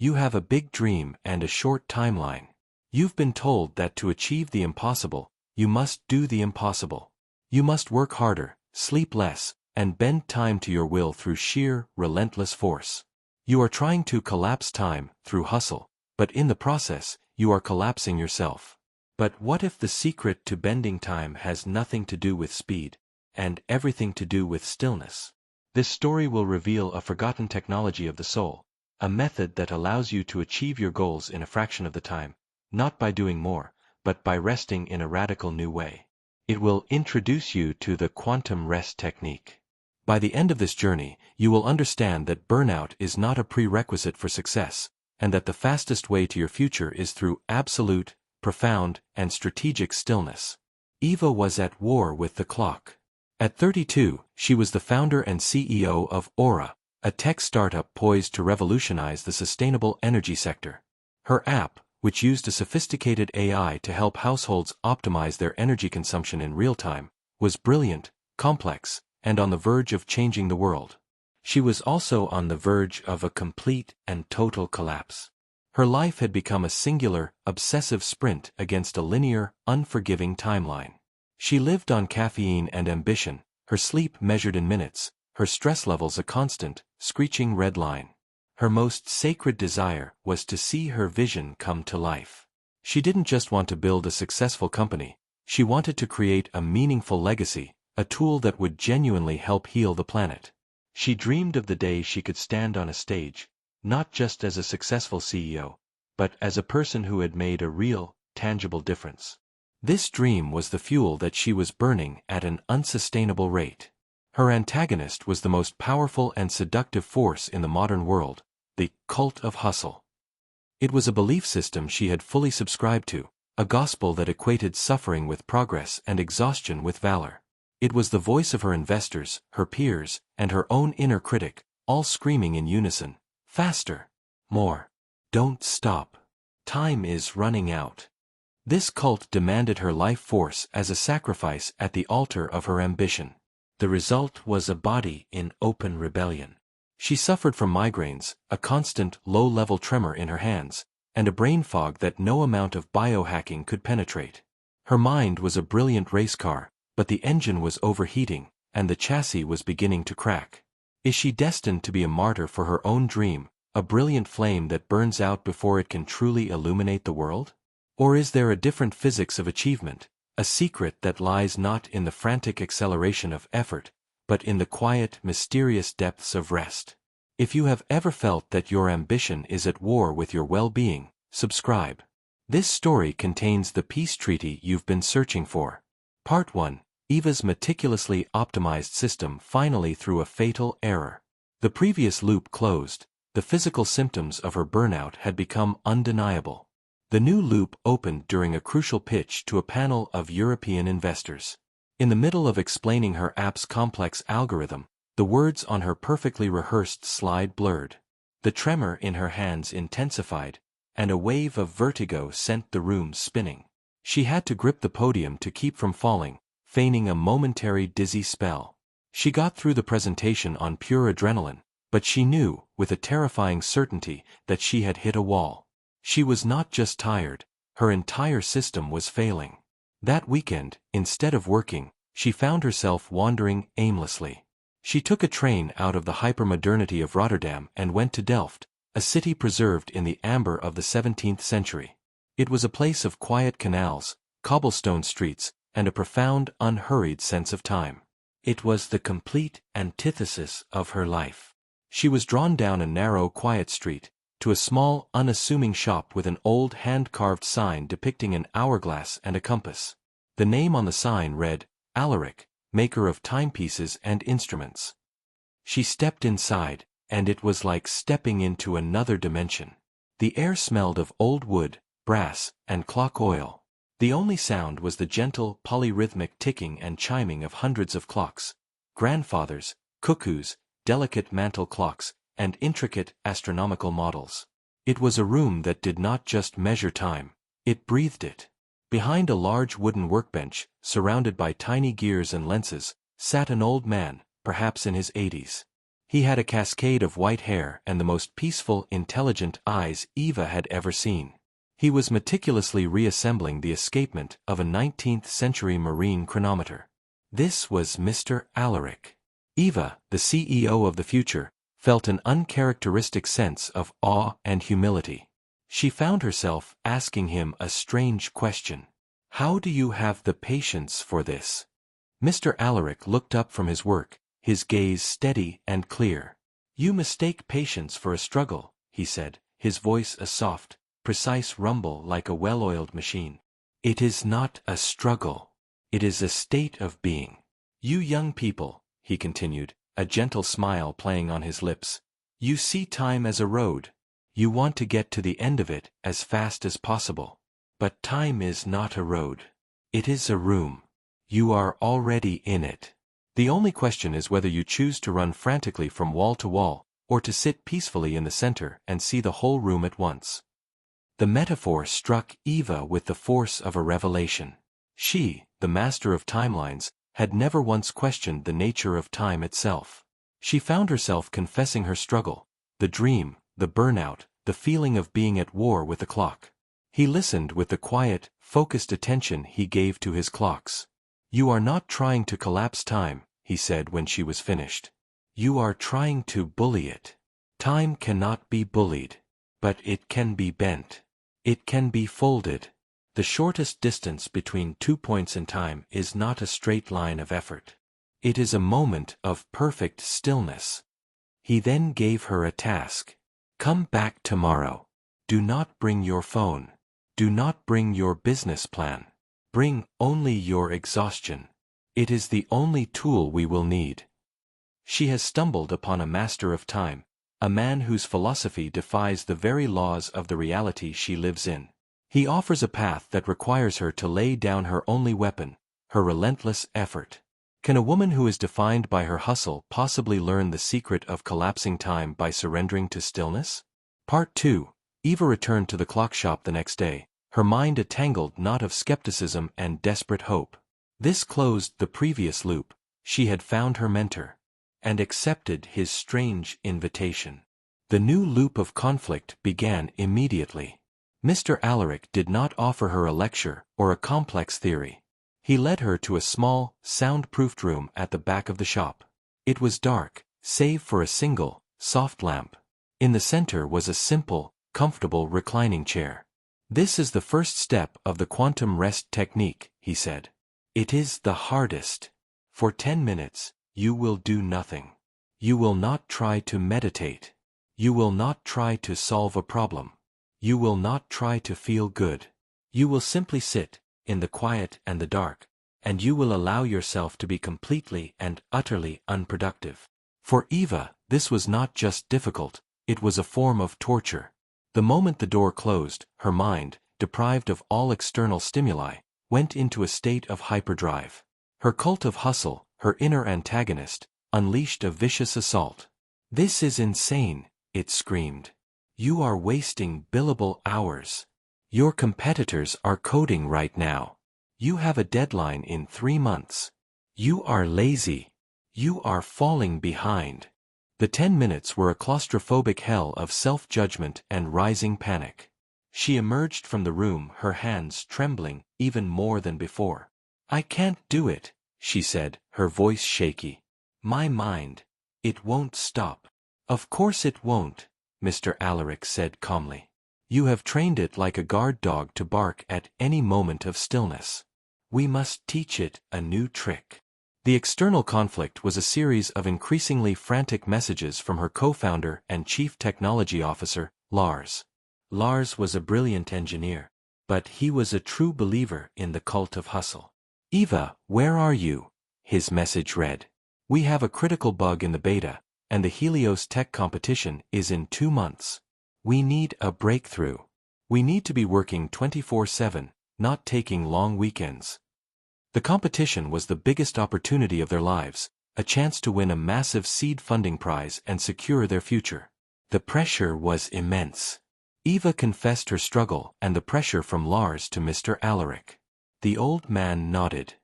You have a big dream and a short timeline. You've been told that to achieve the impossible, you must do the impossible. You must work harder, sleep less, and bend time to your will through sheer, relentless force. You are trying to collapse time through hustle, but in the process, you are collapsing yourself. But what if the secret to bending time has nothing to do with speed, and everything to do with stillness? This story will reveal a forgotten technology of the soul, a method that allows you to achieve your goals in a fraction of the time, not by doing more, but by resting in a radical new way. It will introduce you to the quantum rest technique. By the end of this journey, you will understand that burnout is not a prerequisite for success, and that the fastest way to your future is through absolute, profound, and strategic stillness. Eva was at war with the clock. At 32, she was the founder and CEO of Aura, a tech startup poised to revolutionize the sustainable energy sector. Her app, which used a sophisticated AI to help households optimize their energy consumption in real time, was brilliant, complex, and on the verge of changing the world. She was also on the verge of a complete and total collapse. Her life had become a singular, obsessive sprint against a linear, unforgiving timeline. She lived on caffeine and ambition, her sleep measured in minutes, her stress levels a constant, screeching red line. Her most sacred desire was to see her vision come to life. She didn't just want to build a successful company, she wanted to create a meaningful legacy, a tool that would genuinely help heal the planet. She dreamed of the day she could stand on a stage, not just as a successful CEO, but as a person who had made a real, tangible difference. This dream was the fuel that she was burning at an unsustainable rate. Her antagonist was the most powerful and seductive force in the modern world, the cult of hustle. It was a belief system she had fully subscribed to, a gospel that equated suffering with progress and exhaustion with valor. It was the voice of her investors, her peers, and her own inner critic, all screaming in unison, "Faster! More! Don't stop! Time is running out!" This cult demanded her life force as a sacrifice at the altar of her ambition. The result was a body in open rebellion. She suffered from migraines, a constant, low-level tremor in her hands, and a brain fog that no amount of biohacking could penetrate. Her mind was a brilliant race car, but the engine was overheating, and the chassis was beginning to crack. Is she destined to be a martyr for her own dream, a brilliant flame that burns out before it can truly illuminate the world? Or is there a different physics of achievement, a secret that lies not in the frantic acceleration of effort, but in the quiet, mysterious depths of rest? If you have ever felt that your ambition is at war with your well-being, subscribe. This story contains the peace treaty you've been searching for. Part 1. Eva's meticulously optimized system finally threw a fatal error. The previous loop closed, the physical symptoms of her burnout had become undeniable. The new loop opened during a crucial pitch to a panel of European investors. In the middle of explaining her app's complex algorithm, the words on her perfectly rehearsed slide blurred. The tremor in her hands intensified, and a wave of vertigo sent the room spinning. She had to grip the podium to keep from falling, feigning a momentary dizzy spell. She got through the presentation on pure adrenaline, but she knew, with a terrifying certainty, that she had hit a wall. She was not just tired, her entire system was failing. That weekend, instead of working, she found herself wandering aimlessly. She took a train out of the hypermodernity of Rotterdam and went to Delft, a city preserved in the amber of the 17th century. It was a place of quiet canals, cobblestone streets, and a profound, unhurried sense of time. It was the complete antithesis of her life. She was drawn down a narrow, quiet street, to a small, unassuming shop with an old hand-carved sign depicting an hourglass and a compass. The name on the sign read, Alaric, maker of timepieces and instruments. She stepped inside, and it was like stepping into another dimension. The air smelled of old wood, brass, and clock oil. The only sound was the gentle, polyrhythmic ticking and chiming of hundreds of clocks, grandfathers, cuckoos, delicate mantel clocks, and intricate astronomical models. It was a room that did not just measure time, it breathed it. Behind a large wooden workbench, surrounded by tiny gears and lenses, sat an old man, perhaps in his 80s. He had a cascade of white hair and the most peaceful, intelligent eyes Eva had ever seen. He was meticulously reassembling the escapement of a 19th-century marine chronometer. This was Mr. Alaric. Eva, the CEO of the future, felt an uncharacteristic sense of awe and humility. She found herself asking him a strange question. How do you have the patience for this? Mr. Alaric looked up from his work, his gaze steady and clear. You mistake patience for a struggle, he said, his voice a soft, precise rumble like a well-oiled machine. It is not a struggle. It is a state of being. You young people, he continued, a gentle smile playing on his lips. You see time as a road. You want to get to the end of it as fast as possible. But time is not a road. It is a room. You are already in it. The only question is whether you choose to run frantically from wall to wall, or to sit peacefully in the center and see the whole room at once. The metaphor struck Eva with the force of a revelation. She, the master of timelines, had never once questioned the nature of time itself. She found herself confessing her struggle, the dream, the burnout, the feeling of being at war with the clock. He listened with the quiet, focused attention he gave to his clocks. You are not trying to collapse time, he said when she was finished. You are trying to bully it. Time cannot be bullied. But it can be bent. It can be folded. The shortest distance between 2 points in time is not a straight line of effort. It is a moment of perfect stillness. He then gave her a task. Come back tomorrow. Do not bring your phone. Do not bring your business plan. Bring only your exhaustion. It is the only tool we will need. She has stumbled upon a master of time, a man whose philosophy defies the very laws of the reality she lives in. He offers a path that requires her to lay down her only weapon, her relentless effort. Can a woman who is defined by her hustle possibly learn the secret of collapsing time by surrendering to stillness? Part 2. Eva returned to the clock shop the next day, her mind a tangled knot of skepticism and desperate hope. This closed the previous loop. She had found her mentor and accepted his strange invitation. The new loop of conflict began immediately. Mr. Alaric did not offer her a lecture or a complex theory. He led her to a small, soundproofed room at the back of the shop. It was dark, save for a single, soft lamp. In the center was a simple, comfortable reclining chair. This is the first step of the quantum rest technique, he said. It is the hardest. For 10 minutes, you will do nothing. You will not try to meditate. You will not try to solve a problem. You will not try to feel good. You will simply sit, in the quiet and the dark, and you will allow yourself to be completely and utterly unproductive. For Eva, this was not just difficult, it was a form of torture. The moment the door closed, her mind, deprived of all external stimuli, went into a state of hyperdrive. Her cult of hustle, her inner antagonist, unleashed a vicious assault. This is insane, it screamed. You are wasting billable hours. Your competitors are coding right now. You have a deadline in 3 months. You are lazy. You are falling behind. The 10 minutes were a claustrophobic hell of self-judgment and rising panic. She emerged from the room, her hands trembling even more than before. I can't do it, she said, her voice shaky. My mind. It won't stop. Of course it won't, Mr. Alaric said calmly. You have trained it like a guard dog to bark at any moment of stillness. We must teach it a new trick. The external conflict was a series of increasingly frantic messages from her co-founder and chief technology officer, Lars. Lars was a brilliant engineer, but he was a true believer in the cult of hustle. Eva, where are you? His message read. We have a critical bug in the beta, and the Helios Tech competition is in 2 months. We need a breakthrough. We need to be working 24/7, not taking long weekends. The competition was the biggest opportunity of their lives, a chance to win a massive seed funding prize and secure their future. The pressure was immense. Eva confessed her struggle and the pressure from Lars to Mr. Alaric. The old man nodded.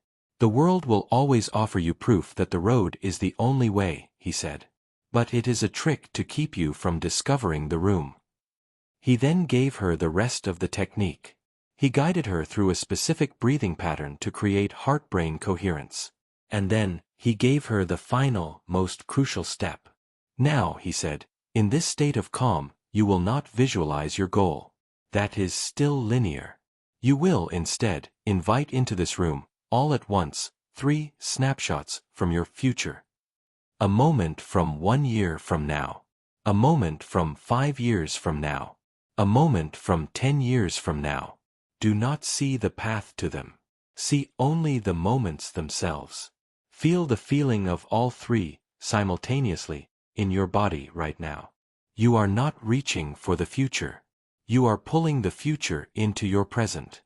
The world will always offer you proof that the road is the only way, he said. But it is a trick to keep you from discovering the room. He then gave her the rest of the technique. He guided her through a specific breathing pattern to create heart-brain coherence. And then, he gave her the final, most crucial step. Now, he said, in this state of calm, you will not visualize your goal. That is still linear. You will, instead, invite into this room, all at once, 3 snapshots from your future. A moment from 1 year from now. A moment from 5 years from now. A moment from 10 years from now. Do not see the path to them. See only the moments themselves. Feel the feeling of all 3, simultaneously, in your body right now. You are not reaching for the future. You are pulling the future into your present.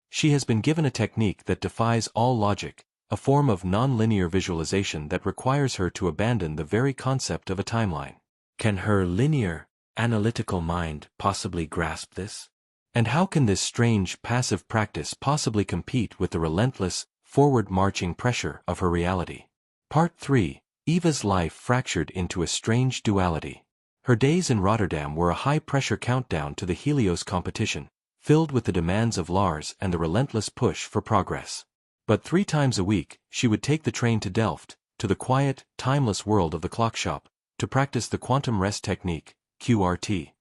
She has been given a technique that defies all logic, a form of non-linear visualization that requires her to abandon the very concept of a timeline. Can her linear, analytical mind possibly grasp this? And how can this strange, passive practice possibly compete with the relentless, forward-marching pressure of her reality? Part 3. Eva's life fractured into a strange duality. Her days in Rotterdam were a high-pressure countdown to the Helios competition, filled with the demands of Lars and the relentless push for progress. But 3 times a week, she would take the train to Delft, to the quiet, timeless world of the clock shop, to practice the quantum rest technique, QRT.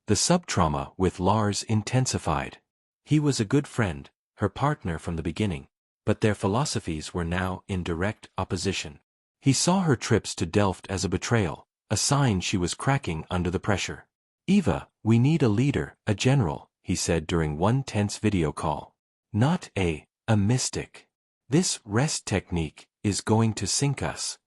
The subtrauma with Lars intensified. He was a good friend, her partner from the beginning, but their philosophies were now in direct opposition. He saw her trips to Delft as a betrayal, a sign she was cracking under the pressure. Eva, we need a leader, a general, he said during one tense video call. Not a mystic. This rest technique is going to sink us.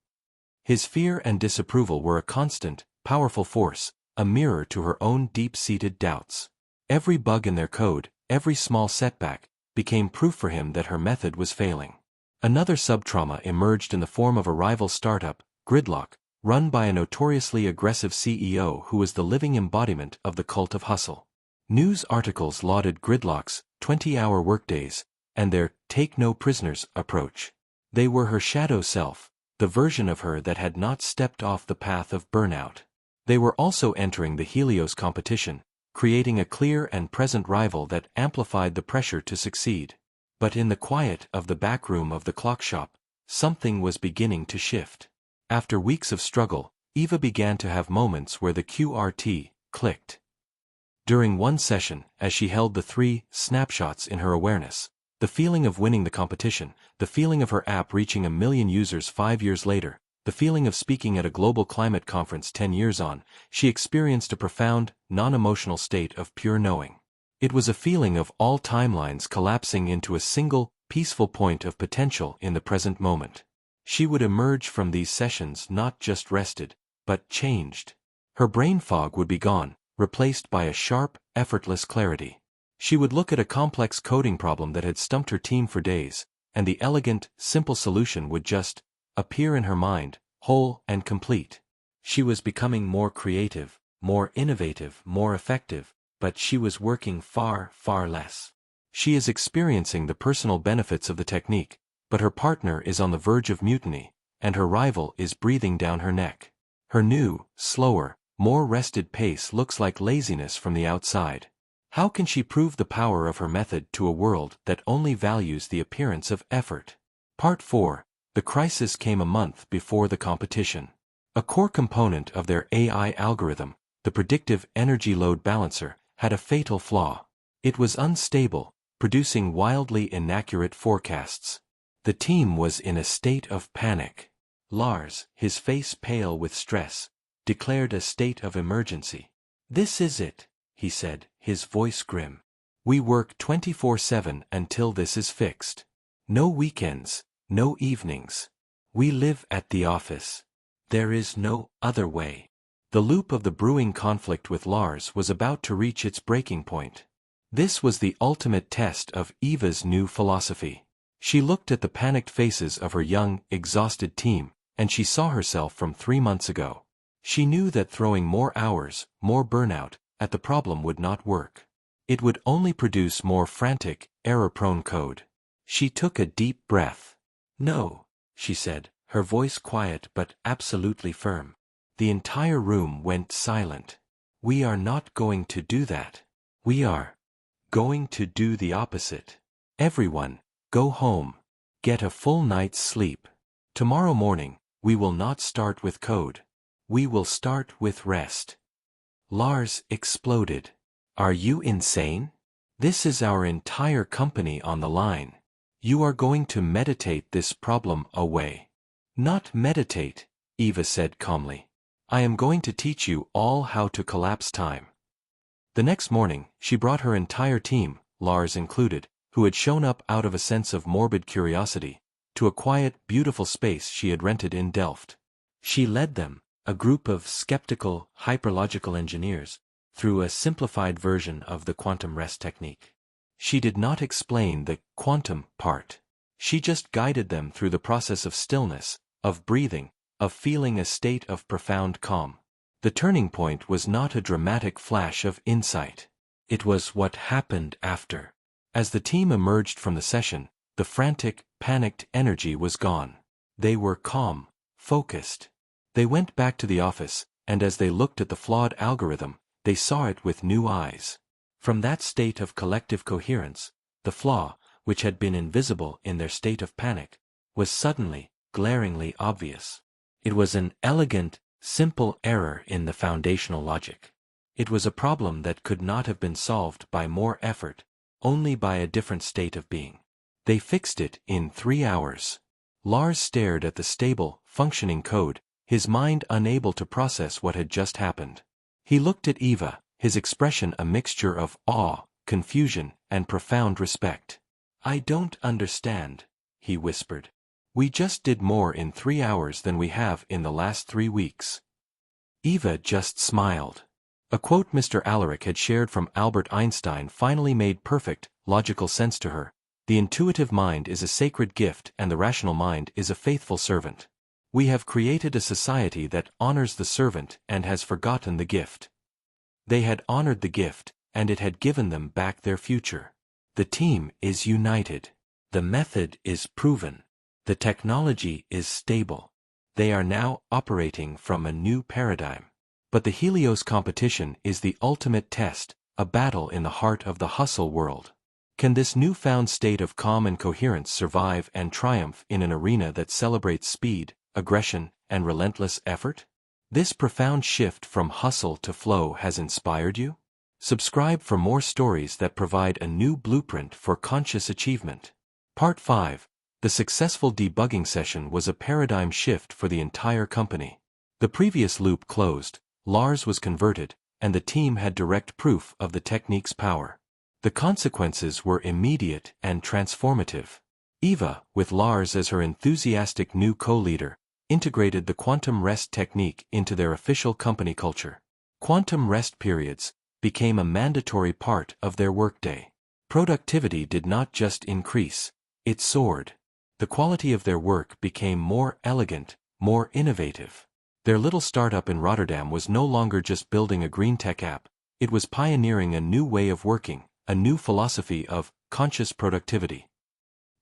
His fear and disapproval were a constant, powerful force, a mirror to her own deep-seated doubts. Every bug in their code, every small setback, became proof for him that her method was failing. Another subtrauma emerged in the form of a rival startup, Gridlock, run by a notoriously aggressive CEO who was the living embodiment of the cult of hustle. News articles lauded Gridlock's 20-hour workdays and their take-no-prisoners approach. They were her shadow self, the version of her that had not stepped off the path of burnout. They were also entering the Helios competition, creating a clear and present rival that amplified the pressure to succeed. But in the quiet of the back room of the clock shop, something was beginning to shift. After weeks of struggle, Eva began to have moments where the QRT clicked. During one session, as she held the 3 snapshots in her awareness, the feeling of winning the competition, the feeling of her app reaching 1 million users 5 years later, the feeling of speaking at a global climate conference 10 years on, she experienced a profound, non-emotional state of pure knowing. It was a feeling of all timelines collapsing into a single, peaceful point of potential in the present moment. She would emerge from these sessions not just rested, but changed. Her brain fog would be gone, replaced by a sharp, effortless clarity. She would look at a complex coding problem that had stumped her team for days, and the elegant, simple solution would just appear in her mind, whole and complete. She was becoming more creative, more innovative, more effective, but she was working far, far less. She is experiencing the personal benefits of the technique, but her partner is on the verge of mutiny, and her rival is breathing down her neck. Her new, slower, more rested pace looks like laziness from the outside. How can she prove the power of her method to a world that only values the appearance of effort? Part 4. The crisis came a month before the competition. A core component of their AI algorithm, the predictive energy load balancer, had a fatal flaw. It was unstable, producing wildly inaccurate forecasts. The team was in a state of panic. Lars, his face pale with stress, declared a state of emergency. "This is it," he said, his voice grim. "We work 24/7 until this is fixed. No weekends, no evenings. We live at the office. There is no other way." The loop of the brewing conflict with Lars was about to reach its breaking point. This was the ultimate test of Eva's new philosophy. She looked at the panicked faces of her young, exhausted team, and she saw herself from 3 months ago. She knew that throwing more hours, more burnout, at the problem would not work. It would only produce more frantic, error-prone code. She took a deep breath. "No," she said, her voice quiet but absolutely firm. The entire room went silent. We are not going to do that. We are going to do the opposite. Everyone, go home. Get a full night's sleep. Tomorrow morning, we will not start with code. We will start with rest. Lars exploded. Are you insane? This is our entire company on the line. You are going to meditate this problem away. Not meditate, Eva said calmly. I am going to teach you all how to collapse time. The next morning, she brought her entire team, Lars included, who had shown up out of a sense of morbid curiosity, to a quiet, beautiful space she had rented in Delft. She led them, a group of skeptical, hyperlogical engineers, through a simplified version of the quantum rest technique. She did not explain the quantum part. She just guided them through the process of stillness, of breathing, of feeling a state of profound calm. The turning point was not a dramatic flash of insight. It was what happened after. As the team emerged from the session, the frantic, panicked energy was gone. They were calm, focused. They went back to the office, and as they looked at the flawed algorithm, they saw it with new eyes. From that state of collective coherence, the flaw, which had been invisible in their state of panic, was suddenly, glaringly obvious. It was an elegant, simple error in the foundational logic. It was a problem that could not have been solved by more effort, only by a different state of being. They fixed it in 3 hours. Lars stared at the stable, functioning code, his mind unable to process what had just happened. He looked at Eva, his expression a mixture of awe, confusion, and profound respect. I don't understand, he whispered. We just did more in 3 hours than we have in the last 3 weeks. Eva just smiled. A quote Mr. Alaric had shared from Albert Einstein finally made perfect, logical sense to her. The intuitive mind is a sacred gift and the rational mind is a faithful servant. We have created a society that honors the servant and has forgotten the gift. They had honored the gift, and it had given them back their future. The team is united. The method is proven. The technology is stable. They are now operating from a new paradigm. But the Helios competition is the ultimate test, a battle in the heart of the hustle world. Can this newfound state of calm and coherence survive and triumph in an arena that celebrates speed, aggression, and relentless effort? This profound shift from hustle to flow has inspired you? Subscribe for more stories that provide a new blueprint for conscious achievement. Part 5. The successful debugging session was a paradigm shift for the entire company. The previous loop closed, Lars was converted, and the team had direct proof of the technique's power. The consequences were immediate and transformative. Eva, with Lars as her enthusiastic new co-leader, integrated the quantum rest technique into their official company culture. Quantum rest periods became a mandatory part of their workday. Productivity did not just increase, it soared. The quality of their work became more elegant, more innovative. Their little startup in Rotterdam was no longer just building a green tech app, it was pioneering a new way of working, a new philosophy of conscious productivity.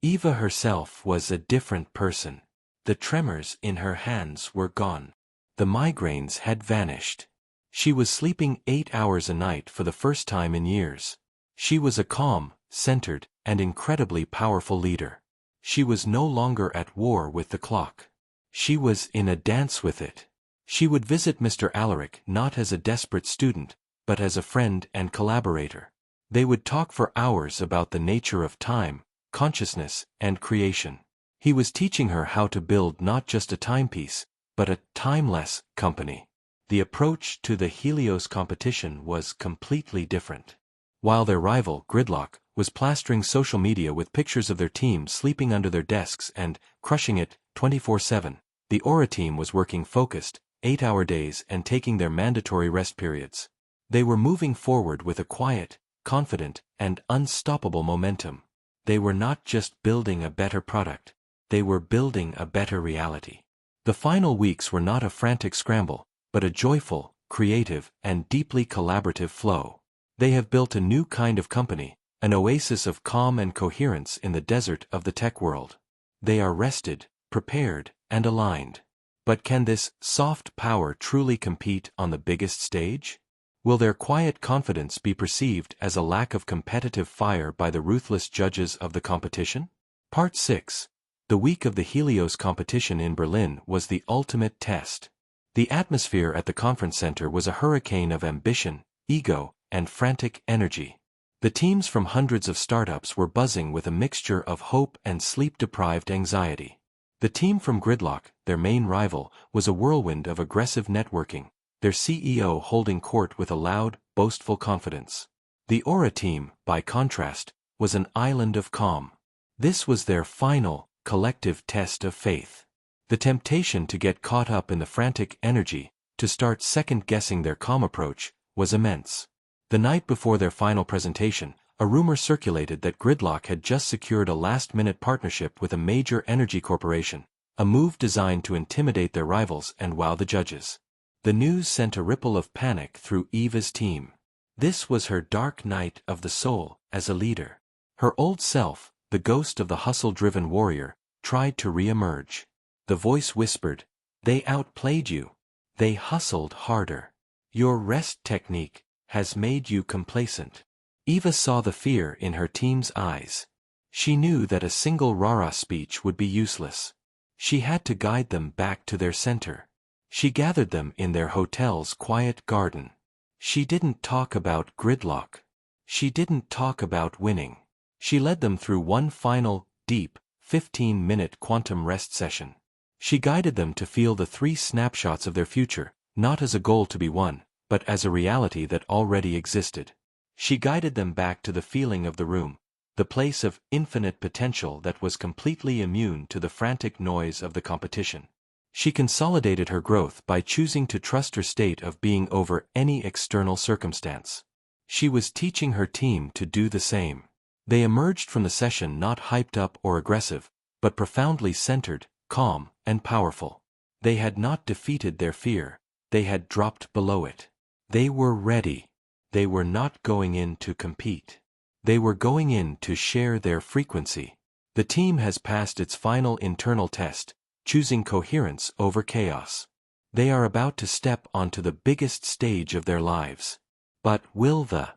Eva herself was a different person. The tremors in her hands were gone. The migraines had vanished. She was sleeping 8 hours a night for the first time in years. She was a calm, centered, and incredibly powerful leader. She was no longer at war with the clock. She was in a dance with it. She would visit Mr. Alaric not as a desperate student, but as a friend and collaborator. They would talk for hours about the nature of time, consciousness, and creation. He was teaching her how to build not just a timepiece, but a timeless company. The approach to the Helios competition was completely different. While their rival, Gridlock, was plastering social media with pictures of their team sleeping under their desks and crushing it 24/7, the Aura team was working focused, 8-hour days and taking their mandatory rest periods. They were moving forward with a quiet, confident, and unstoppable momentum. They were not just building a better product, they were building a better reality. The final weeks were not a frantic scramble, but a joyful, creative, and deeply collaborative flow. They have built a new kind of company, an oasis of calm and coherence in the desert of the tech world. They are rested, prepared, and aligned. But can this soft power truly compete on the biggest stage? Will their quiet confidence be perceived as a lack of competitive fire by the ruthless judges of the competition? Part 6. The week of the Helios competition in Berlin was the ultimate test. The atmosphere at the conference center was a hurricane of ambition, ego, and frantic energy. The teams from hundreds of startups were buzzing with a mixture of hope and sleep-deprived anxiety. The team from Gridlock, their main rival, was a whirlwind of aggressive networking, their CEO holding court with a loud, boastful confidence. The Aura team, by contrast, was an island of calm. This was their final, collective test of faith. The temptation to get caught up in the frantic energy, to start second-guessing their calm approach, was immense. The night before their final presentation, a rumor circulated that Gridlock had just secured a last-minute partnership with a major energy corporation, a move designed to intimidate their rivals and wow the judges. The news sent a ripple of panic through Eva's team. This was her dark night of the soul as a leader. Her old self, the ghost of the hustle-driven warrior, tried to re-emerge. The voice whispered, "They outplayed you. They hustled harder. Your rest technique has made you complacent." Eva saw the fear in her team's eyes. She knew that a single rah-rah speech would be useless. She had to guide them back to their center. She gathered them in their hotel's quiet garden. She didn't talk about Gridlock. She didn't talk about winning. She led them through one final, deep, 15-minute quantum rest session. She guided them to feel the 3 snapshots of their future, not as a goal to be won, but as a reality that already existed. She guided them back to the feeling of the room, the place of infinite potential that was completely immune to the frantic noise of the competition. She consolidated her growth by choosing to trust her state of being over any external circumstance. She was teaching her team to do the same. They emerged from the session not hyped up or aggressive, but profoundly centered, calm, and powerful. They had not defeated their fear, they had dropped below it. They were ready. They were not going in to compete. They were going in to share their frequency. The team has passed its final internal test, choosing coherence over chaos. They are about to step onto the biggest stage of their lives. But will the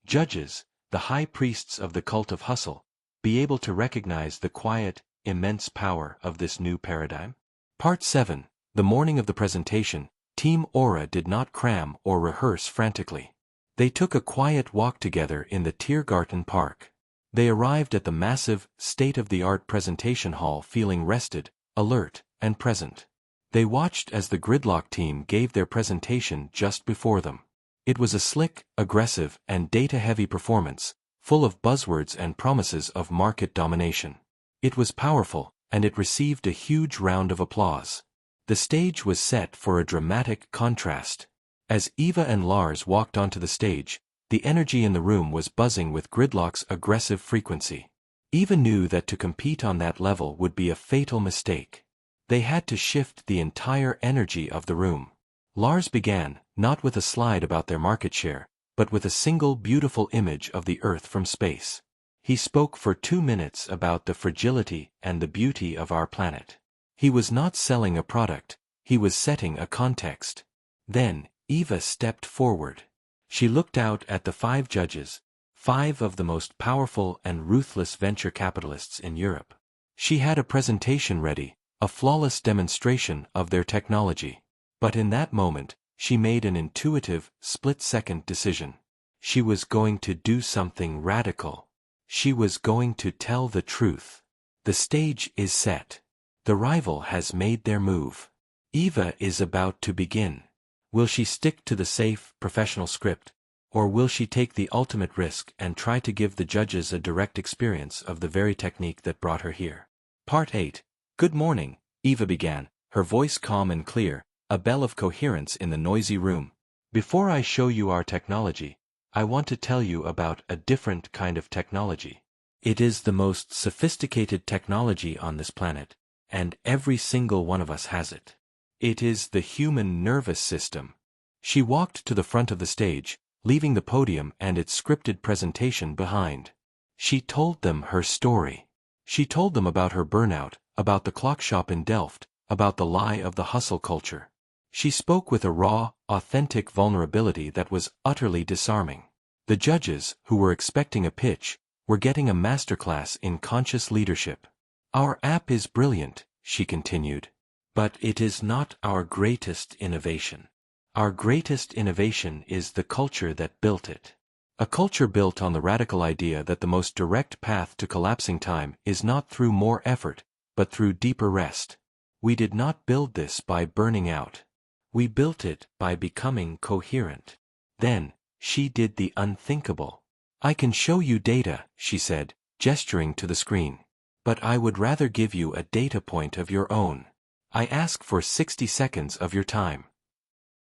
judges, the high priests of the cult of hustle, be able to recognize the quiet, immense power of this new paradigm? Part 7. The morning of the presentation, Team Aura did not cram or rehearse frantically. They took a quiet walk together in the Tiergarten Park. They arrived at the massive, state-of-the-art presentation hall feeling rested, alert, and present. They watched as the Gridlock team gave their presentation just before them. It was a slick, aggressive, and data-heavy performance, full of buzzwords and promises of market domination. It was powerful, and it received a huge round of applause. The stage was set for a dramatic contrast. As Eva and Lars walked onto the stage, the energy in the room was buzzing with Gridlock's aggressive frequency. Eva knew that to compete on that level would be a fatal mistake. They had to shift the entire energy of the room. Lars began, not with a slide about their market share, but with a single beautiful image of the Earth from space. He spoke for 2 minutes about the fragility and the beauty of our planet. He was not selling a product, he was setting a context. Then, Eva stepped forward. She looked out at the 5 judges, 5 of the most powerful and ruthless venture capitalists in Europe. She had a presentation ready, a flawless demonstration of their technology. But in that moment, she made an intuitive, split-second decision. She was going to do something radical. She was going to tell the truth. The stage is set. The rival has made their move. Eva is about to begin. Will she stick to the safe, professional script, or will she take the ultimate risk and try to give the judges a direct experience of the very technique that brought her here? Part 8. Good morning, Eva began, her voice calm and clear, a bell of coherence in the noisy room. Before I show you our technology, I want to tell you about a different kind of technology. It is the most sophisticated technology on this planet, and every single one of us has it. It is the human nervous system. She walked to the front of the stage, leaving the podium and its scripted presentation behind. She told them her story. She told them about her burnout, about the clock shop in Delft, about the lie of the hustle culture. She spoke with a raw, authentic vulnerability that was utterly disarming. The judges, who were expecting a pitch, were getting a masterclass in conscious leadership. "Our app is brilliant," she continued. "But it is not our greatest innovation. Our greatest innovation is the culture that built it. A culture built on the radical idea that the most direct path to collapsing time is not through more effort, but through deeper rest. We did not build this by burning out. We built it by becoming coherent." Then, she did the unthinkable. "I can show you data," she said, gesturing to the screen. "But I would rather give you a data point of your own. I ask for 60 seconds of your time."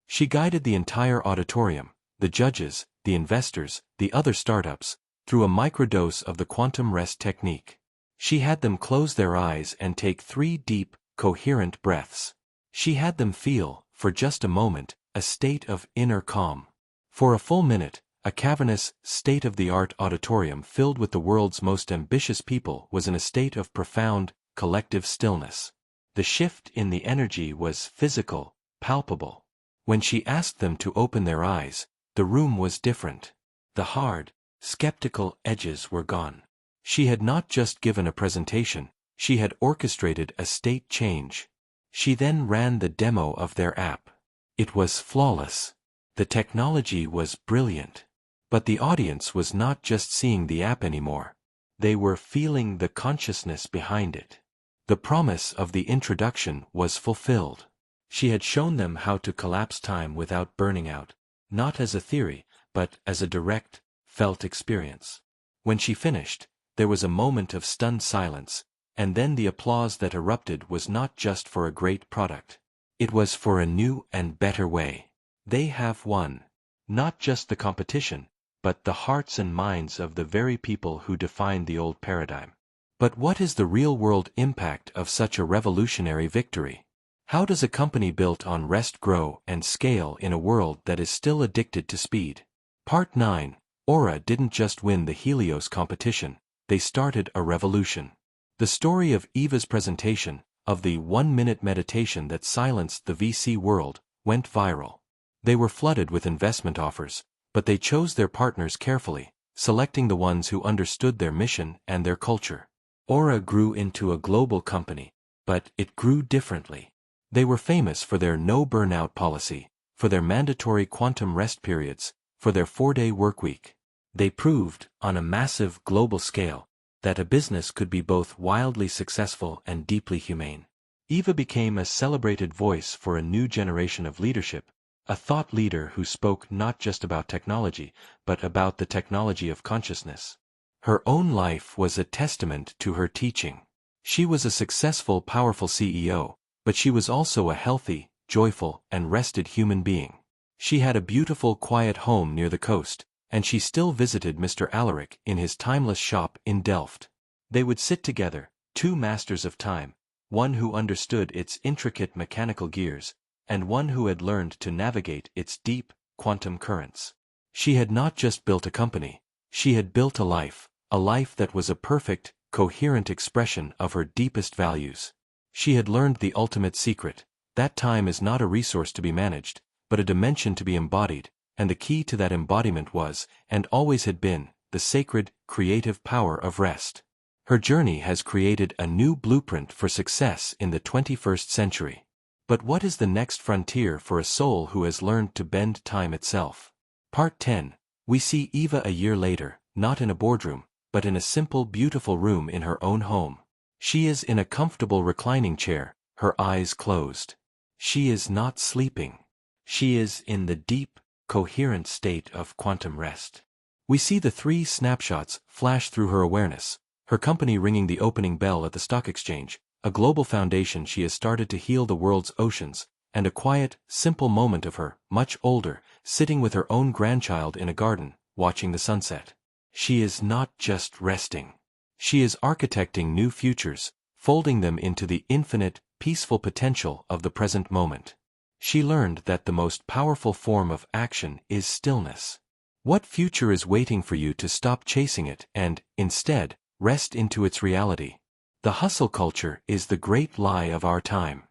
She guided the entire auditorium, the judges, the investors, the other startups, through a microdose of the quantum rest technique. She had them close their eyes and take 3 deep, coherent breaths. She had them feel, for just a moment, a state of inner calm. For a full minute, a cavernous, state-of-the-art auditorium filled with the world's most ambitious people was in a state of profound, collective stillness. The shift in the energy was physical, palpable. When she asked them to open their eyes, the room was different. The hard, skeptical edges were gone. She had not just given a presentation, she had orchestrated a state change. She then ran the demo of their app. It was flawless. The technology was brilliant. But the audience was not just seeing the app anymore. They were feeling the consciousness behind it. The promise of the introduction was fulfilled. She had shown them how to collapse time without burning out, not as a theory, but as a direct, felt experience. When she finished, there was a moment of stunned silence, and then the applause that erupted was not just for a great product. It was for a new and better way. They have won. Not just the competition, but the hearts and minds of the very people who defined the old paradigm. But what is the real-world impact of such a revolutionary victory? How does a company built on rest grow and scale in a world that is still addicted to speed? Part 9. Aura didn't just win the Helios competition, they started a revolution. The story of Eva's presentation, of the 1-minute meditation that silenced the VC world, went viral. They were flooded with investment offers, but they chose their partners carefully, selecting the ones who understood their mission and their culture. Aura grew into a global company, but it grew differently. They were famous for their no-burnout policy, for their mandatory quantum rest periods, for their 4-day workweek. They proved, on a massive global scale, that a business could be both wildly successful and deeply humane. Eva became a celebrated voice for a new generation of leadership, a thought leader who spoke not just about technology, but about the technology of consciousness. Her own life was a testament to her teaching. She was a successful, powerful CEO, but she was also a healthy, joyful, and rested human being. She had a beautiful, quiet home near the coast, and she still visited Mr. Alaric in his timeless shop in Delft. They would sit together, 2 masters of time, one who understood its intricate mechanical gears, and one who had learned to navigate its deep, quantum currents. She had not just built a company, she had built a life that was a perfect, coherent expression of her deepest values. She had learned the ultimate secret, that time is not a resource to be managed, but a dimension to be embodied, and the key to that embodiment was, and always had been, the sacred, creative power of rest. Her journey has created a new blueprint for success in the 21st century. But what is the next frontier for a soul who has learned to bend time itself? Part 10. We see Eva a year later, not in a boardroom, but in a simple, beautiful room in her own home. She is in a comfortable reclining chair, her eyes closed. She is not sleeping. She is in the deep, coherent state of quantum rest. We see the 3 snapshots flash through her awareness, her company ringing the opening bell at the stock exchange, a global foundation she has started to heal the world's oceans, and a quiet, simple moment of her, much older, sitting with her own grandchild in a garden, watching the sunset. She is not just resting. She is architecting new futures, folding them into the infinite, peaceful potential of the present moment. She learned that the most powerful form of action is stillness. What future is waiting for you to stop chasing it and, instead, rest into its reality? The hustle culture is the great lie of our time.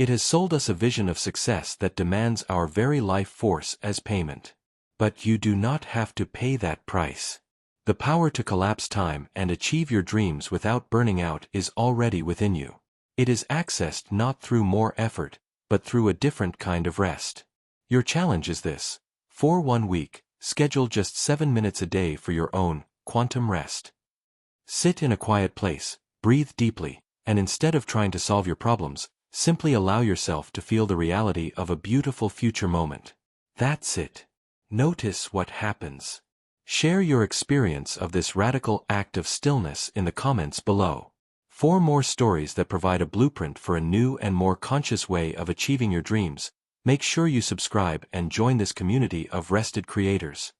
It has sold us a vision of success that demands our very life force as payment. But you do not have to pay that price. The power to collapse time and achieve your dreams without burning out is already within you. It is accessed not through more effort, but through a different kind of rest. Your challenge is this. For 1 week, schedule just 7 minutes a day for your own quantum rest. Sit in a quiet place, breathe deeply, and instead of trying to solve your problems, simply allow yourself to feel the reality of a beautiful future moment. That's it. Notice what happens. Share your experience of this radical act of stillness in the comments below. For more stories that provide a blueprint for a new and more conscious way of achieving your dreams, make sure you subscribe and join this community of rested creators.